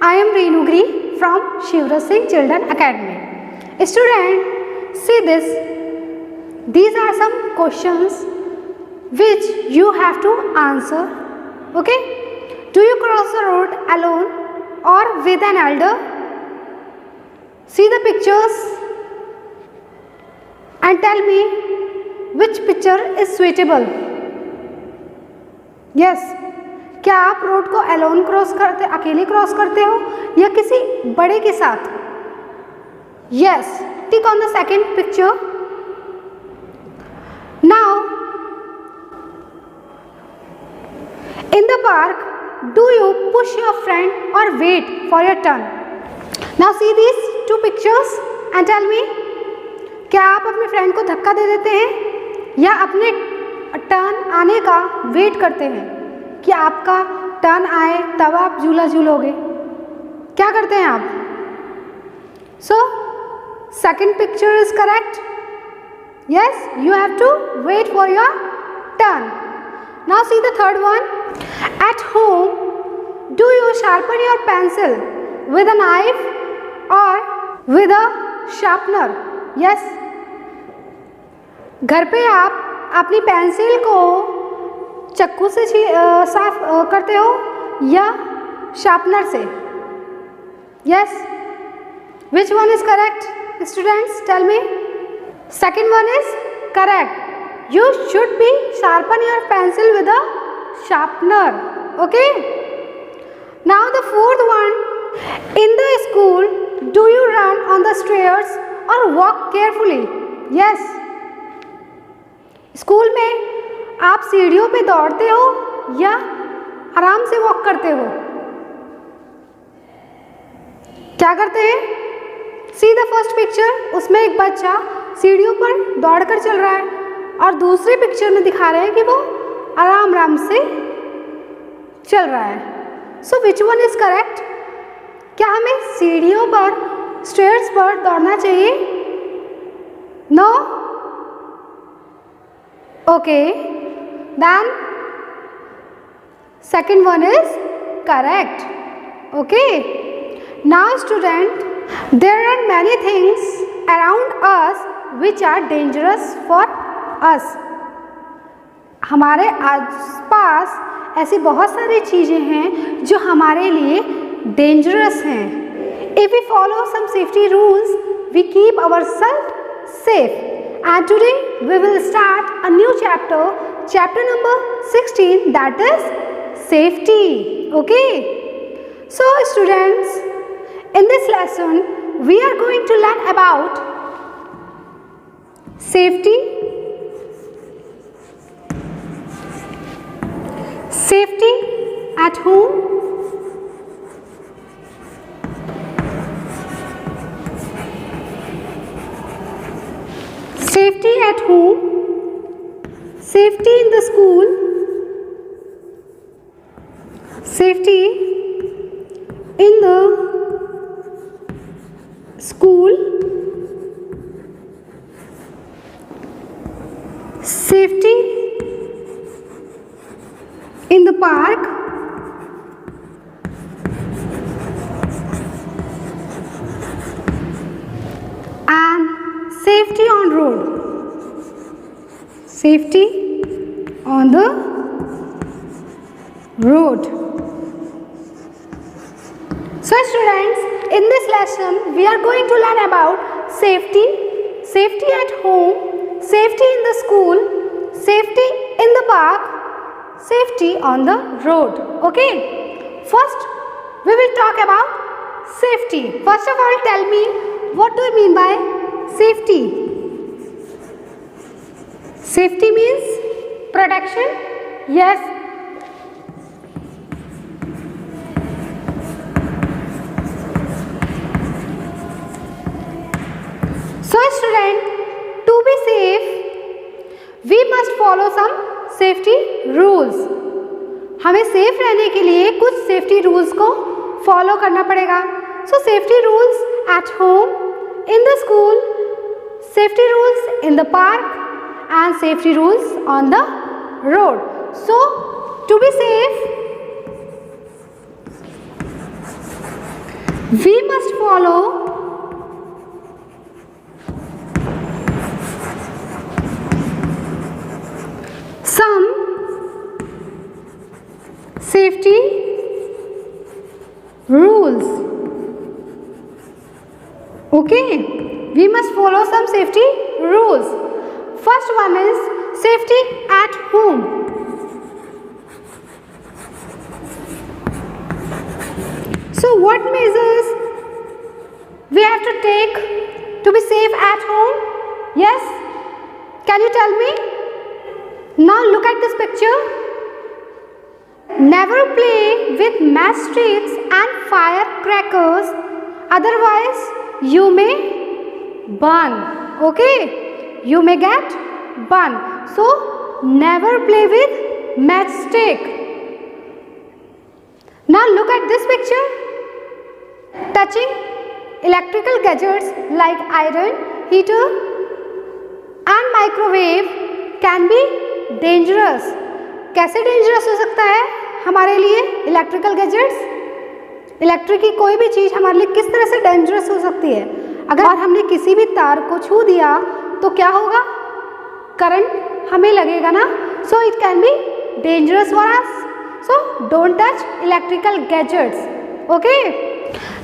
I am Renugri from Shivraj Singh Children Academy. Student, see this. These are some questions which you have to answer. Okay? Do you cross the road alone or with an elder? See the pictures and tell me which picture is suitable. Yes. क्या आप road को alone cross करते, अकेले cross करते हो या किसी बड़े के साथ? Yes, tick on the second picture. Now in the park do you push your friend और wait for your turn? Now see these two pictures and tell me, क्या आप अपने फ्रेंड को धक्का दे देते हैं या अपने टर्न आने का वेट करते हैं कि आपका टर्न आए तब आप झूला झूलोगे? क्या करते हैं आप? So second picture is correct. Yes, you have to wait for your turn. Now see the third one. At home do you sharpen your pencil with a knife और विद अ शार्पनर? यस, घर पे आप अपनी pencil को चक्कू से साफ करते हो या शार्पनर से? Yes, which one is correct students? Tell me. Second one is correct. You should be sharpen your pencil with a sharpener. Okay. Now the fourth one. In the school do you run on the stairs और walk carefully? Yes, school में आप सीढ़ियों पे दौड़ते हो या आराम से वॉक करते हो? क्या करते हैं? See the first picture. उसमें एक बच्चा सीढ़ियों पर दौड़कर चल रहा है और दूसरे पिक्चर में दिखा रहे हैं कि वो आराम आराम से चल रहा है. So which one is correct? क्या हमें सीढ़ियों पर, स्टेयर्स पर दौड़ना चाहिए? No? Okay. Then second one is correct. Okay. Now student, there are many things around us which are dangerous for us. हमारे आसपास ऐसी बहुत सारी चीज़ें हैं जो हमारे लिए dangerous हैं. If we follow some safety rules, we keep ourselves safe. And today we will start a new chapter. Chapter number 16, that is safety. Okay. So students, in this lesson we are going to learn about safety, safety at home, safety at home, safety in the school, safety in the school, safety in the park, and safety on road. Safety on the road. So students, in this lesson we are going to learn about safety, safety at home, safety in the school, safety in the park, safety on the road. Okay. First we will talk about safety. First of all, tell me, what do you mean by safety? Safety means protection. Yes. So student, to be safe we must follow some safety rules. हमें safe रहने के लिए कुछ safety rules को follow करना पड़ेगा. सो safety rules at home, in the school, safety rules in the park and safety rules on the road. So to be safe We must follow some safety rules. Okay, we must follow some safety rules. First one is safety at home. So what measures we have to take to be safe at home? Yes? Can you tell me? Now look at this picture. Never play with matchsticks and firecrackers, otherwise you may burn. Okay? You may get burned. So never play with matchstick. Now look at this picture. Touching electrical gadgets like iron, heater and microwave can be dangerous. कैसे dangerous हो सकता है हमारे लिए electrical gadgets? Electric की कोई भी चीज़ हमारे लिए किस तरह से डेंजरस हो सकती है? अगर हमने किसी भी तार को छू दिया तो क्या होगा? करंट हमें लगेगा ना. So it can be dangerous for us. So don't touch electrical gadgets. Okay?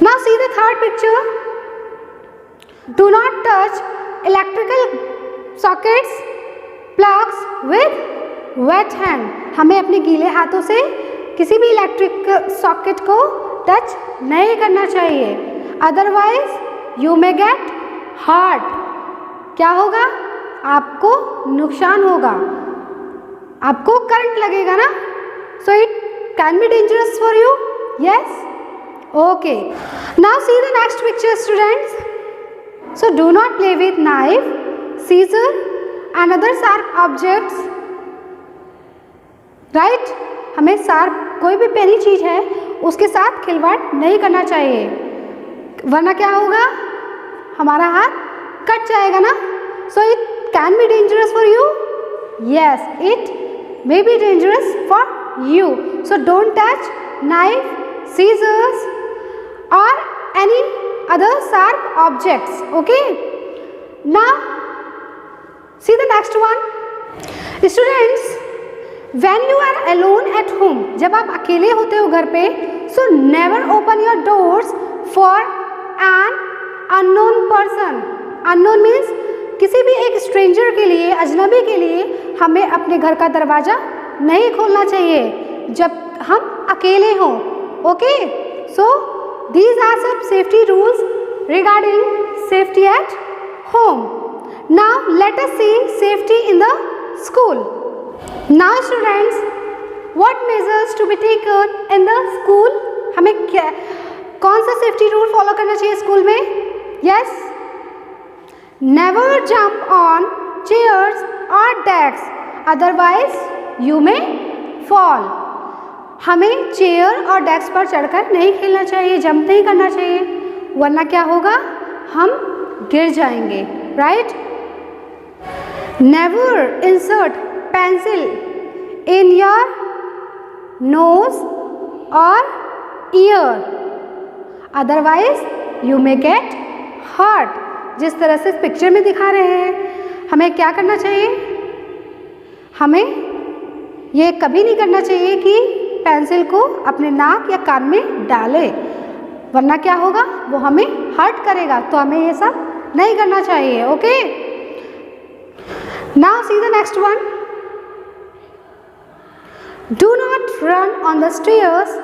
Now see the third picture. Do not touch electrical sockets, plugs with wet hand. हमें अपने गीले हाथों से किसी भी इलेक्ट्रिक सॉकेट को टच नहीं करना चाहिए. Otherwise you may get hurt. क्या होगा? आपको नुकसान होगा. आपको करंट लगेगा ना. So it can be dangerous for you? Yes? Okay. Now see the next picture, students. So do not play with knife, scissor and other sharp objects. Right? हमें sharp कोई भी पैनी चीज़ है उसके साथ खिलवाड़ नहीं करना चाहिए, वरना क्या होगा? हमारा हाथ कट जाएगा ना. So it can be dangerous for you? Yes, it may be dangerous for you. So don't touch knife, scissors or any other sharp objects. Okay? Now see the next one. Students, when you are alone at home, जब आप अकेले होते हो घर पे, so never open your doors for an unknown person. Unknown means किसी भी एक स्ट्रेंजर के लिए, अजनबी के लिए हमें अपने घर का दरवाज़ा नहीं खोलना चाहिए जब हम अकेले हों. ओके? सो दीज आर सब safety rules regarding safety at home. Now let us see safety in the school. Now students, what measures to be taken in the school? हमें क्या कौन सा सेफ्टी रूल फॉलो करना चाहिए school में? Yes, never jump on chairs और desk, otherwise you may fall. हमें chair और डेस्क पर चढ़कर नहीं खेलना चाहिए, जंप नहीं करना चाहिए, वरना क्या होगा? हम गिर जाएंगे. Right? Never insert pencil in your nose और ear, otherwise you may get hurt. जिस तरह से इस पिक्चर में दिखा रहे हैं, हमें क्या करना चाहिए? हमें ये कभी नहीं करना चाहिए कि पेंसिल को अपने नाक या कान में डाले, वरना क्या होगा? वो हमें हर्ट करेगा. तो हमें ये सब नहीं करना चाहिए. Okay? Now see the next one. Do not run on the stairs,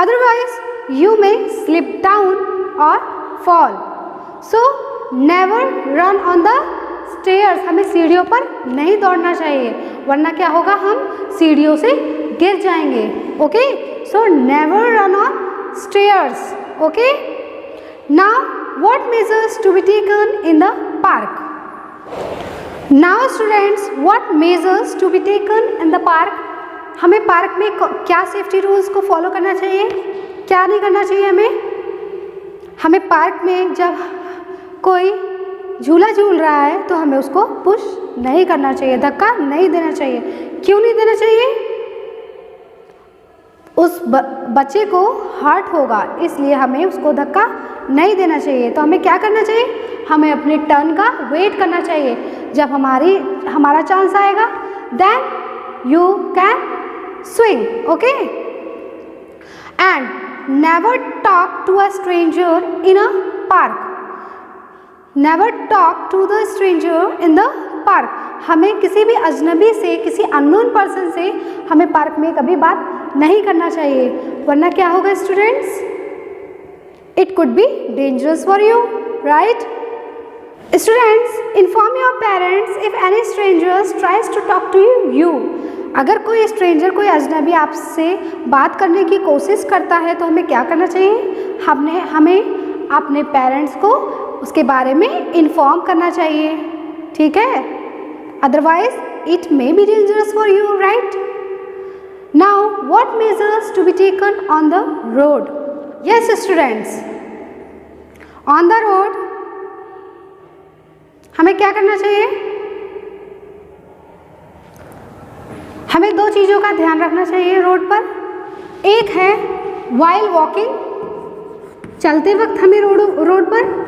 otherwise you may slip down और fall. So never run on the stairs. हमें सीढ़ियों पर नहीं दौड़ना चाहिए, वरना क्या होगा? हम सीढ़ियों से गिर जाएंगे. Okay? So never run on stairs. Okay? Now what measures to be taken in the park? Now students, what measures to be taken in the park? हमें पार्क में क्या सेफ्टी रूल्स को फॉलो करना चाहिए, क्या नहीं करना चाहिए? हमें पार्क में जब कोई झूला झूल रहा है तो हमें उसको पुश नहीं करना चाहिए, धक्का नहीं देना चाहिए. क्यों नहीं देना चाहिए? उस बच्चे को हर्ट होगा, इसलिए हमें उसको धक्का नहीं देना चाहिए। तो हमें क्या करना चाहिए, हमें अपने टर्न का वेट करना चाहिए। जब हमारा चांस आएगा then you can swing, okay. And never talk to a stranger in a park. Never talk to the stranger in the park. हमें किसी भी अजनबी से, किसी अननोन पर्सन से हमें पार्क में कभी बात नहीं करना चाहिए, वरना क्या होगा students, it could be dangerous for you, right. Students, inform your parents if any strangers tries to talk to you. अगर कोई स्ट्रेंजर, कोई अजनबी आपसे बात करने की कोशिश करता है तो हमें क्या करना चाहिए, हमें अपने पेरेंट्स को उसके बारे में इन्फॉर्म करना चाहिए, ठीक है। Otherwise it may be dangerous for you, right. Now what measures to be taken on the road. Yes students, on the road हमें क्या करना चाहिए, हमें दो चीज़ों का ध्यान रखना चाहिए रोड पर। एक है वाइल वॉकिंग, चलते वक्त हमें रोड पर,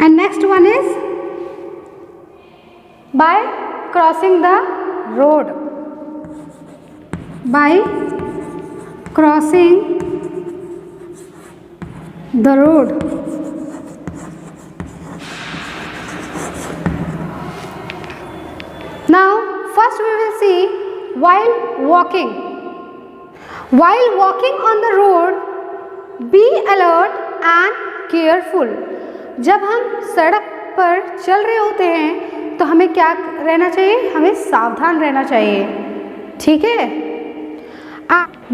and next one is by crossing the road. By crossing the road. Now first we will see while walking. While walking on the road, be alert and careful. जब हम सड़क पर चल रहे होते हैं तो हमें क्या रहना चाहिए, हमें सावधान रहना चाहिए, ठीक है।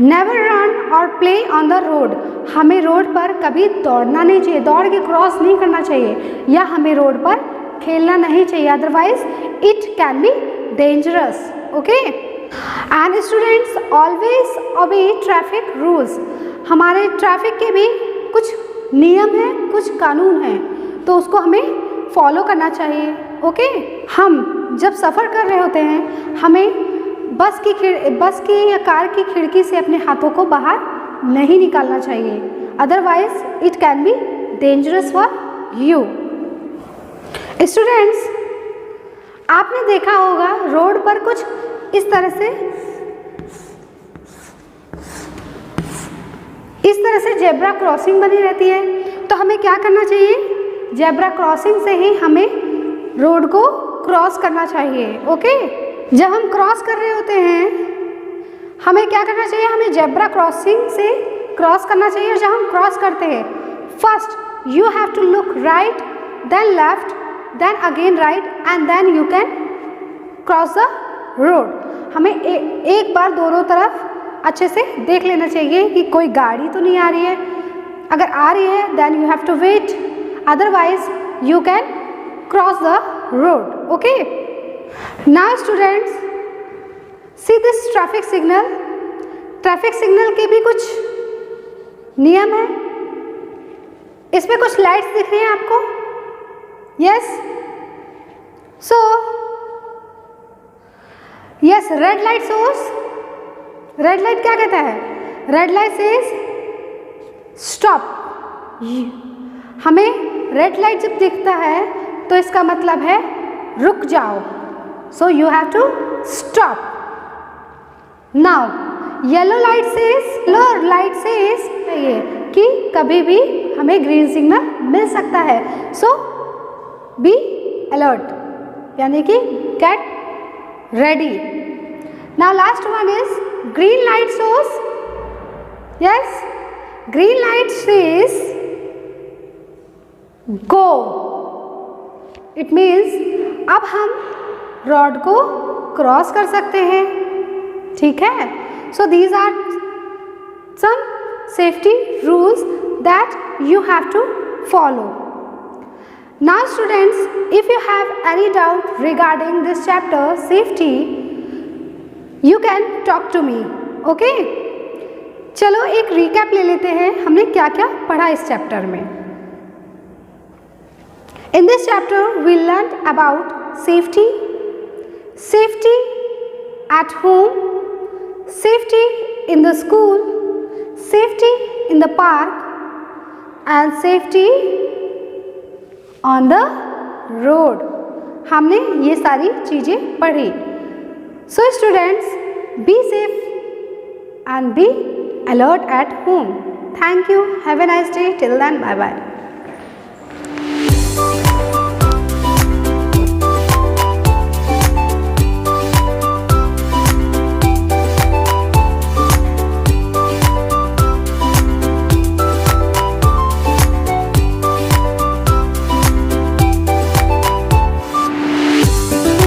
नेवर रन और प्ले ऑन द रोड। हमें रोड पर कभी दौड़ना नहीं चाहिए, दौड़ के क्रॉस नहीं करना चाहिए, या हमें रोड पर खेलना नहीं चाहिए, otherwise it can be dangerous, okay. And students, always obey traffic rules. हमारे ट्रैफिक के भी कुछ नियम है, कुछ कानून है, तो उसको हमें फॉलो करना चाहिए, ओके। हम जब सफ़र कर रहे होते हैं हमें बस की या कार की खिड़की से अपने हाथों को बाहर नहीं निकालना चाहिए, otherwise it can be dangerous for you. Students, आपने देखा होगा रोड पर कुछ इस तरह से जेब्रा क्रॉसिंग बनी रहती है, तो हमें क्या करना चाहिए, जेब्रा क्रॉसिंग से ही हमें रोड को क्रॉस करना चाहिए, ओके। जब हम क्रॉस कर रहे होते हैं हमें क्या करना चाहिए, हमें जेब्रा क्रॉसिंग से क्रॉस करना चाहिए। और जब हम क्रॉस करते हैं, first you have to look right, then left, then again right, and then you can cross the road. हमें एक बार दोनों तरफ अच्छे से देख लेना चाहिए कि कोई गाड़ी तो नहीं आ रही है, अगर आ रही है then you have to wait, otherwise you can cross the road, okay. Now students, see this traffic signal. Traffic signal के भी कुछ नियम है, इसमें कुछ लाइट्स दिख रही हैं आपको, yes. So yes, red light source, red light क्या कहता है, रेड लाइट सेज स्टॉप। हमें रेड लाइट जब दिखता है तो इसका मतलब है रुक जाओ, so you have to stop. Now yellow light says ये कि कभी भी हमें ग्रीन सिग्नल मिल सकता है, सो बी अलर्ट, यानी कि get ready. Now last one is green light shows, yes, green light says go, it means अब हम रोड को क्रॉस कर सकते हैं, ठीक है। So these are some safety rules that you have to follow. Now students, if you have any doubt regarding this chapter safety, you can talk to me, okay. चलो एक रिकैप ले लेते हैं, हमने क्या क्या पढ़ा इस चैप्टर में। In this chapter we learn about safety at home, safety in the school, safety in the park and safety on the road. हमने ये सारी चीज़ें पढ़ी. So students, be safe and be alert at home. Thank you. Have a nice day. Till then, bye bye.